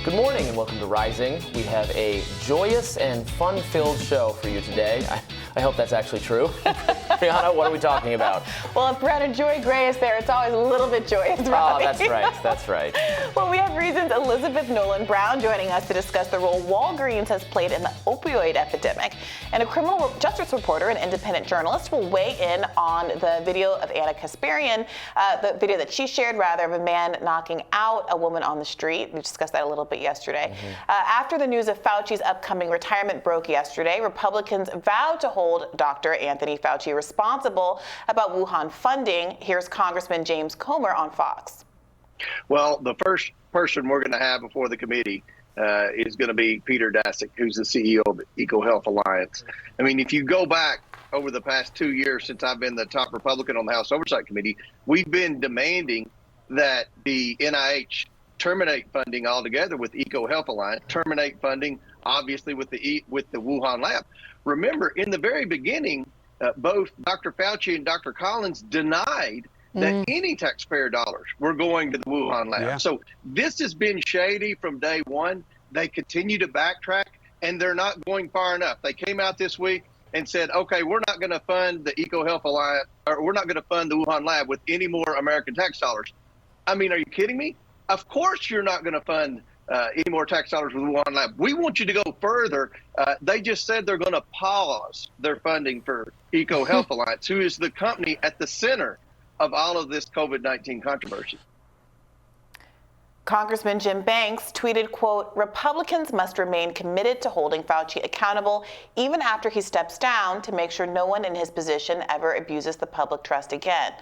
Good morning and welcome to Rising. We have a joyous and fun-filled show for you today. I hope that's actually true. Briahna, what are we talking about? Well, if Brad and Joy Gray is there, it's always a little bit joyous, Robby. Oh, that's right. Well, we have Reason's Elizabeth Nolan Brown joining us to discuss the role Walgreens has played in the opioid epidemic. And a criminal justice reporter and independent journalist will weigh in on the video of Anna Kasparian, the video that she shared, rather, of a man knocking out a woman on the street. We discussed that a little bit yesterday. After the news of Fauci's upcoming retirement broke yesterday, Republicans vowed to hold Dr. Anthony Fauci responsible about Wuhan funding. Here's Congressman James Comer on Fox. Well, the first person we're going to have before the committee is going to be Peter Daszak, who's the CEO of EcoHealth Alliance. I mean, if you go back over the past 2 years since I've been the top Republican on the House Oversight Committee, we've been demanding that the NIH terminate funding altogether with EcoHealth Alliance, terminate funding, obviously, with the Wuhan lab. Remember, in the very beginning, both Dr. Fauci and Dr. Collins denied that any taxpayer dollars were going to the Wuhan lab. Yeah. So this has been shady from day one. They continue to backtrack, and they're not going far enough. They came out this week and said, okay, we're not going to fund the EcoHealth Alliance, or we're not going to fund the Wuhan lab with any more American tax dollars. I mean, are you kidding me? Of course you're not going to fund any more tax dollars with the Wuhan lab. We want you to go further. They just said they're going to pause their funding for EcoHealth Alliance, who is the company at the center of all of this COVID-19 controversy. Congressman Jim Banks tweeted, quote, Republicans must remain committed to holding Fauci accountable even after he steps down to make sure no one in his position ever abuses the public trust again.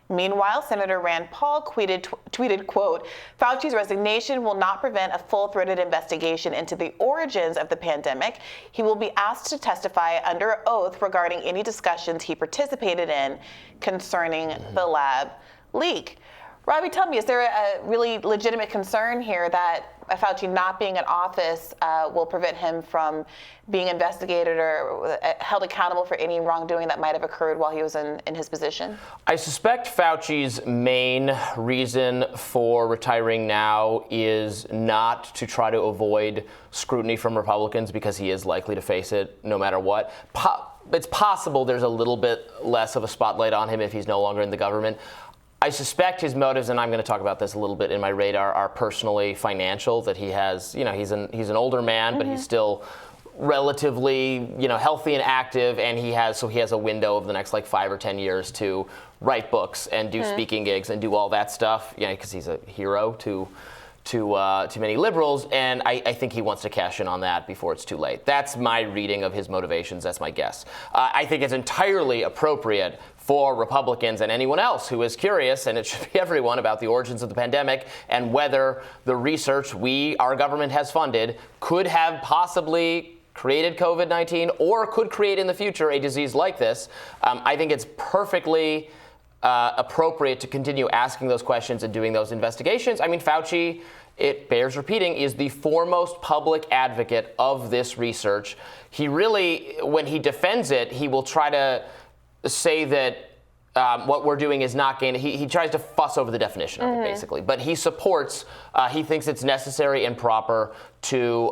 Meanwhile, Senator Rand Paul tweeted, quote, Fauci's resignation will not prevent a full-throated investigation into the origins of the pandemic. He will be asked to testify under oath regarding any discussions he participated in concerning the lab leak. Robby, tell me, is there a really legitimate concern here that Fauci not being in office will prevent him from being investigated or held accountable for any wrongdoing that might have occurred while he was in his position? I suspect Fauci's main reason for retiring now is not to try to avoid scrutiny from Republicans, because he is likely to face it no matter what. It's possible there's a little bit less of a spotlight on him if he's no longer in the government. I suspect his motives, and I'm going to talk about this a little bit in my radar, are personally financial, that he has, he's an older man, but he's still relatively, healthy and active, and he has a window of the next 5 or 10 years to write books and do speaking gigs and do all that stuff, because he's a hero to many liberals, and I think he wants to cash in on that before it's too late. That's my reading of his motivations. That's my guess. I think it's entirely appropriate for Republicans and anyone else who is curious, and it should be everyone, about the origins of the pandemic and whether the research our government has funded could have possibly created COVID-19 or could create in the future a disease like this. I think it's perfectly appropriate to continue asking those questions and doing those investigations. I mean, Fauci, it bears repeating, is the foremost public advocate of this research. He really, when he defends it, he will try to say that what we're doing is not gain. He tries to fuss over the definition of it, basically. But he supports, he thinks it's necessary and proper to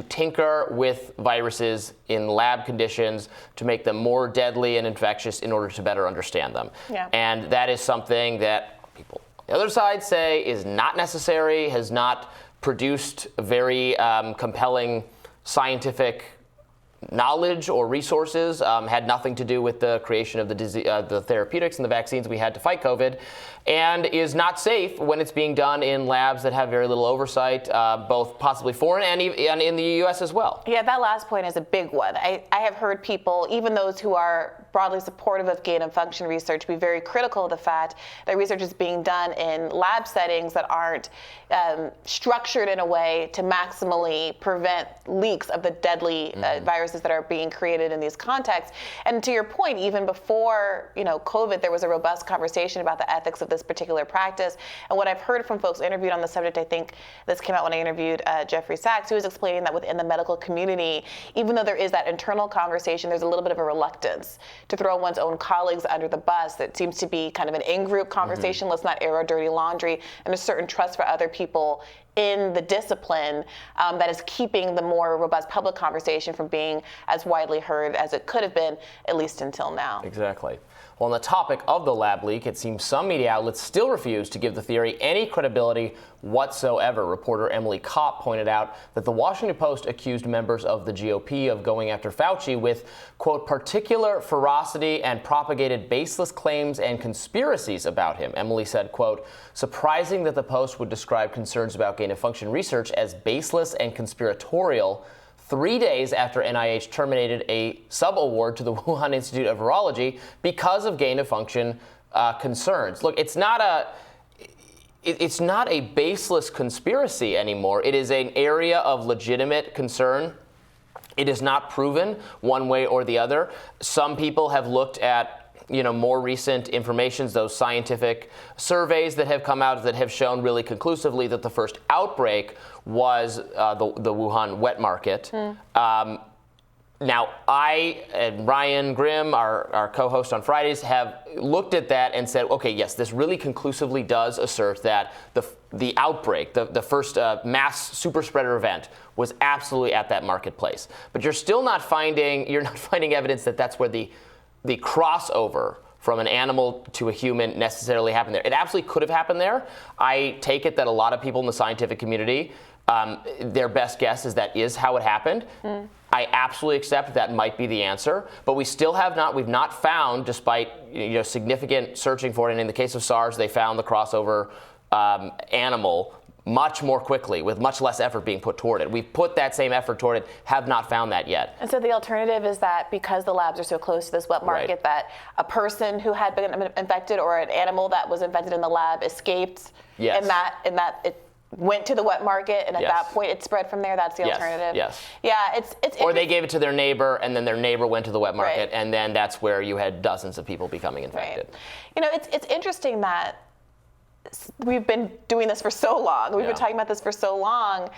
tinker with viruses in lab conditions to make them more deadly and infectious in order to better understand them. Yeah. And that is something that people on the other side say is not necessary, has not produced very compelling scientific knowledge or resources, had nothing to do with the creation of the therapeutics and the vaccines we had to fight COVID, and is not safe when it's being done in labs that have very little oversight, both possibly foreign and in the U.S. as well. Yeah, that last point is a big one. I have heard people, even those who are broadly supportive of gain of function research, be very critical of the fact that research is being done in lab settings that aren't structured in a way to maximally prevent leaks of the deadly viruses that are being created in these contexts. And to your point, even before COVID, there was a robust conversation about the ethics of this particular practice. And what I've heard from folks interviewed on the subject, I think this came out when I interviewed Jeffrey Sachs, who was explaining that within the medical community, even though there is that internal conversation, there's a little bit of a reluctance to throw one's own colleagues under the bus. That seems to be kind of an in-group conversation. Let's not air our dirty laundry. And a certain trust for other people in the discipline that is keeping the more robust public conversation from being as widely heard as it could have been, at least until now. Exactly. Well, on the topic of the lab leak, it seems some media outlets still refuse to give the theory any credibility whatsoever. Reporter Emily Kopp pointed out that the Washington Post accused members of the GOP of going after Fauci with, quote, particular ferocity and propagated baseless claims and conspiracies about him. Emily said, quote, surprising that the Post would describe concerns about gain-of-function research as baseless and conspiratorial 3 days after NIH terminated a sub-award to the Wuhan Institute of Virology because of gain-of-function concerns. Look, it's not a baseless conspiracy anymore. It is an area of legitimate concern. It is not proven one way or the other. Some people have looked at more recent information, those scientific surveys that have come out that have shown really conclusively that the first outbreak was the Wuhan wet market. Now, I and Ryan Grimm, our co-host on Fridays, have looked at that and said, okay, yes, this really conclusively does assert that the outbreak, the first mass super spreader event, was absolutely at that marketplace. But you're still not finding evidence that that's where the crossover from an animal to a human necessarily happened there. It absolutely could have happened there. I take it that a lot of people in the scientific community, their best guess is that is how it happened. I absolutely accept that might be the answer, but we've not found, despite significant searching for it, and in the case of SARS, they found the crossover animal much more quickly, with much less effort being put toward it. We've put that same effort toward it, have not found that yet. And so the alternative is that because the labs are so close to this wet market, right, that a person who had been infected or an animal that was infected in the lab escaped, yes, and that it went to the wet market, and at yes, that point it spread from there. That's the yes, alternative. Yes. Yeah, it's or they gave it to their neighbor, and then their neighbor went to the wet market, right, and then that's where you had dozens of people becoming infected. Right. It's interesting that we've been doing this for so long. We've been talking about this for so long.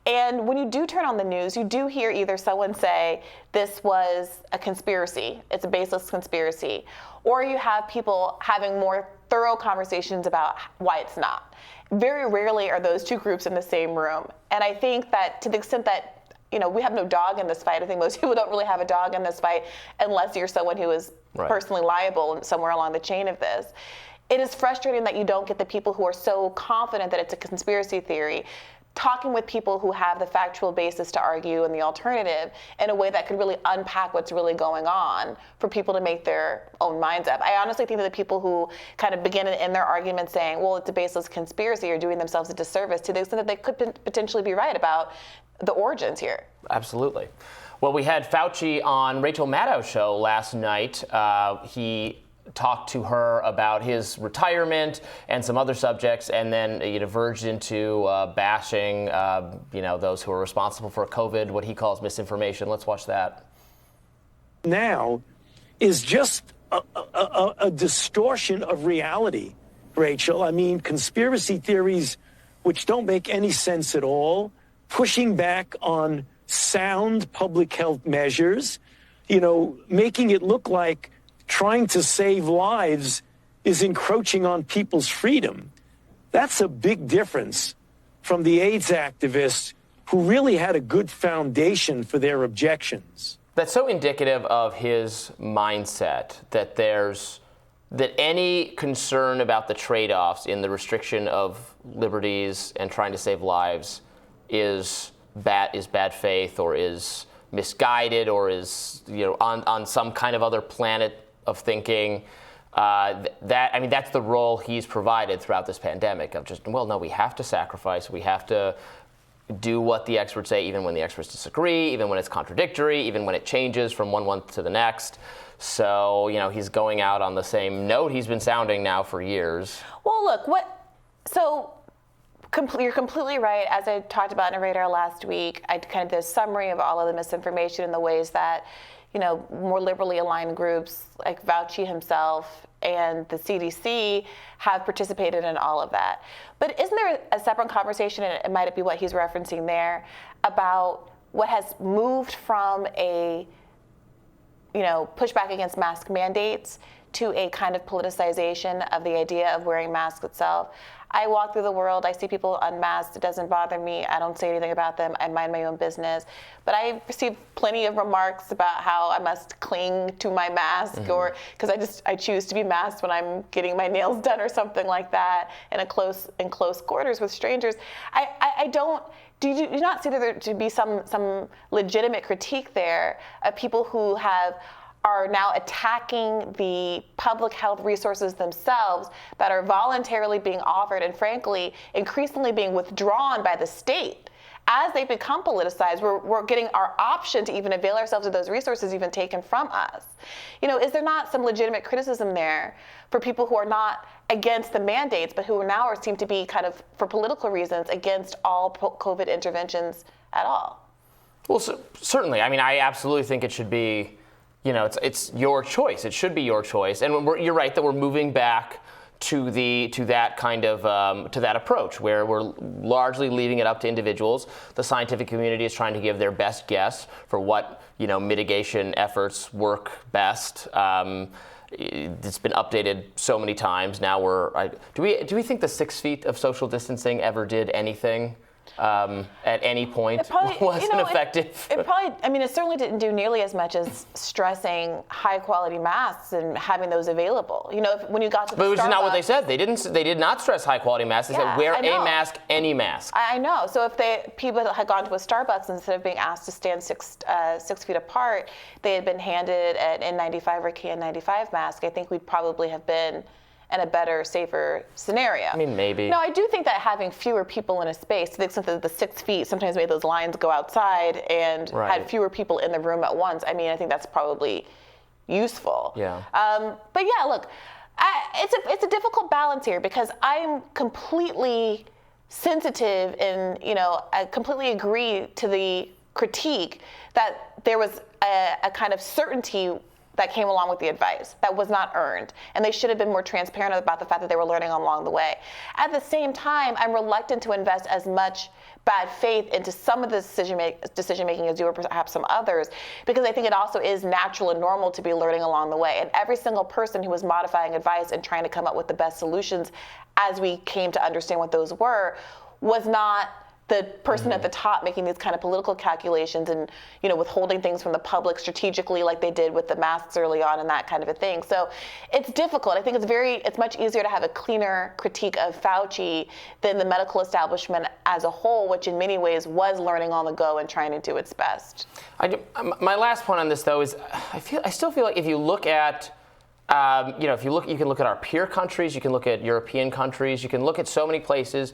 And when you do turn on the news, you do hear either someone say this was a conspiracy, it's a baseless conspiracy, or you have people having more thorough conversations about why it's not. Very rarely are those two groups in the same room. And I think that to the extent that we have no dog in this fight, I think most people don't really have a dog in this fight unless you're someone who is right, personally liable somewhere along the chain of this. It is frustrating that you don't get the people who are so confident that it's a conspiracy theory talking with people who have the factual basis to argue and the alternative in a way that could really unpack what's really going on for people to make their own minds up. I honestly think that the people who kind of begin in their argument saying, well, it's a baseless conspiracy, are doing themselves a disservice to the extent that they could potentially be right about the origins here. Absolutely. Well, we had Fauci on Rachel Maddow's show last night. He talked to her about his retirement and some other subjects, and then verged into bashing, those who are responsible for COVID, what he calls misinformation. Let's watch that. Now is just a distortion of reality, Rachel. I mean, conspiracy theories which don't make any sense at all, pushing back on sound public health measures, making it look like trying to save lives is encroaching on people's freedom. That's a big difference from the AIDS activists who really had a good foundation for their objections. That's so indicative of his mindset that any concern about the trade-offs in the restriction of liberties and trying to save lives is bad faith, or is misguided, or is on some kind of other planet of thinking. That's the role he's provided throughout this pandemic of just, well, no, we have to sacrifice, we have to do what the experts say, even when the experts disagree, even when it's contradictory, even when it changes from one month to the next. So, he's going out on the same note he's been sounding now for years. Well, look, you're completely right. As I talked about in a radar last week, I kind of did a summary of all of the misinformation and the ways that more liberally aligned groups like Fauci himself and the CDC have participated in all of that. But isn't there a separate conversation, and it might be what he's referencing there, about what has moved from a pushback against mask mandates to a kind of politicization of the idea of wearing masks itself? I walk through the world, I see people unmasked, it doesn't bother me, I don't say anything about them, I mind my own business. But I receive plenty of remarks about how I must cling to my mask, or because I choose to be masked when I'm getting my nails done or something like that in close quarters with strangers. I don't. Do you not see there to be some legitimate critique there of people who are now attacking the public health resources themselves that are voluntarily being offered and frankly increasingly being withdrawn by the state? As they become politicized, we're getting our option to even avail ourselves of those resources even taken from us. Is there not some legitimate criticism there for people who are not against the mandates, but who now seem to be kind of, for political reasons, against all COVID interventions at all? Well, certainly. I mean, I absolutely think it should be, it's your choice. It should be your choice. And you're right that we're moving back to that kind of to that approach where we're largely leaving it up to individuals. The scientific community is trying to give their best guess for what mitigation efforts work best. It's been updated so many times now. Do we think the 6 feet of social distancing ever did anything? At any point wasn't effective. It certainly didn't do nearly as much as stressing high quality masks and having those available. When you got to the But which is not what they Starbucks- said. They did not stress high quality masks. They said wear a mask, any mask. I know. So if people had gone to a Starbucks instead of being asked to stand 6 feet apart, they had been handed an N95 or KN95 mask, I think we'd probably have been in a better, safer scenario. I mean, maybe. No, I do think that having fewer people in a space, to the extent that the 6 feet sometimes made those lines go outside and had fewer people in the room at once, I think that's probably useful. Yeah. But yeah, look, it's a difficult balance here because I'm completely sensitive and, I completely agree to the critique that there was a kind of certainty that came along with the advice that was not earned. And they should have been more transparent about the fact that they were learning along the way. At the same time, I'm reluctant to invest as much bad faith into some of the decision making as you or perhaps some others, because I think it also is natural and normal to be learning along the way. And every single person who was modifying advice and trying to come up with the best solutions as we came to understand what those were was not the person at the top making these kind of political calculations and, withholding things from the public strategically like they did with the masks early on and that kind of a thing. So it's difficult. I think it's much easier to have a cleaner critique of Fauci than the medical establishment as a whole, which in many ways was learning on the go and trying to do its best. My last point on this, though, is I still feel like if you look at you can look at our peer countries, you can look at European countries, you can look at so many places.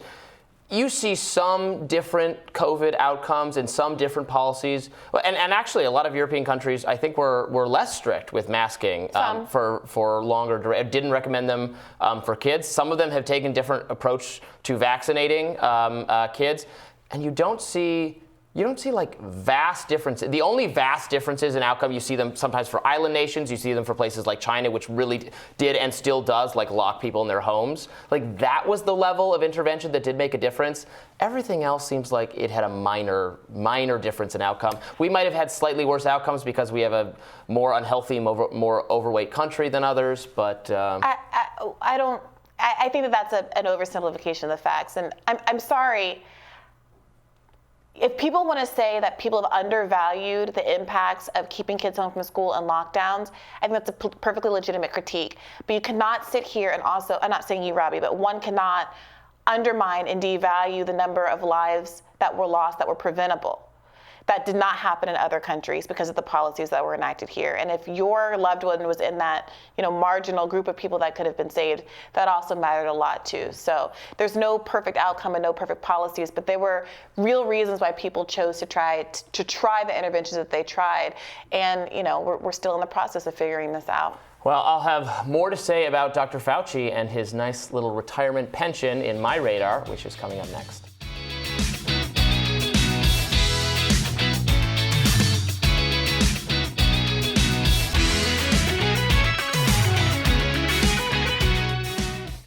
You see some different COVID outcomes and some different policies. And actually, a lot of European countries, I think, were less strict with masking for longer duration. Didn't recommend them for kids. Some of them have taken different approach to vaccinating kids. And you don't see like vast differences. The only vast differences in outcome, you see them sometimes for island nations, you see them for places like China, which really did and still does like lock people in their homes. Like that was the level of intervention that did make a difference. Everything else seems like it had a minor difference in outcome. We might have had slightly worse outcomes because we have a more unhealthy, more overweight country than others, but. I think that's an oversimplification of the facts, and I'm sorry. If people want to say that people have undervalued the impacts of keeping kids home from school and lockdowns, I think that's a perfectly legitimate critique. But you cannot sit here and also, I'm not saying you, Robby, but one cannot undermine and devalue the number of lives that were lost that were preventable. That did not happen in other countries because of the policies that were enacted here. And if your loved one was in that, marginal group of people that could have been saved, that also mattered a lot too. So there's no perfect outcome and no perfect policies, but there were real reasons why people chose to try the interventions that they tried. And we're still in the process of figuring this out. Well, I'll have more to say about Dr. Fauci and his nice little retirement pension in my radar, which is coming up next.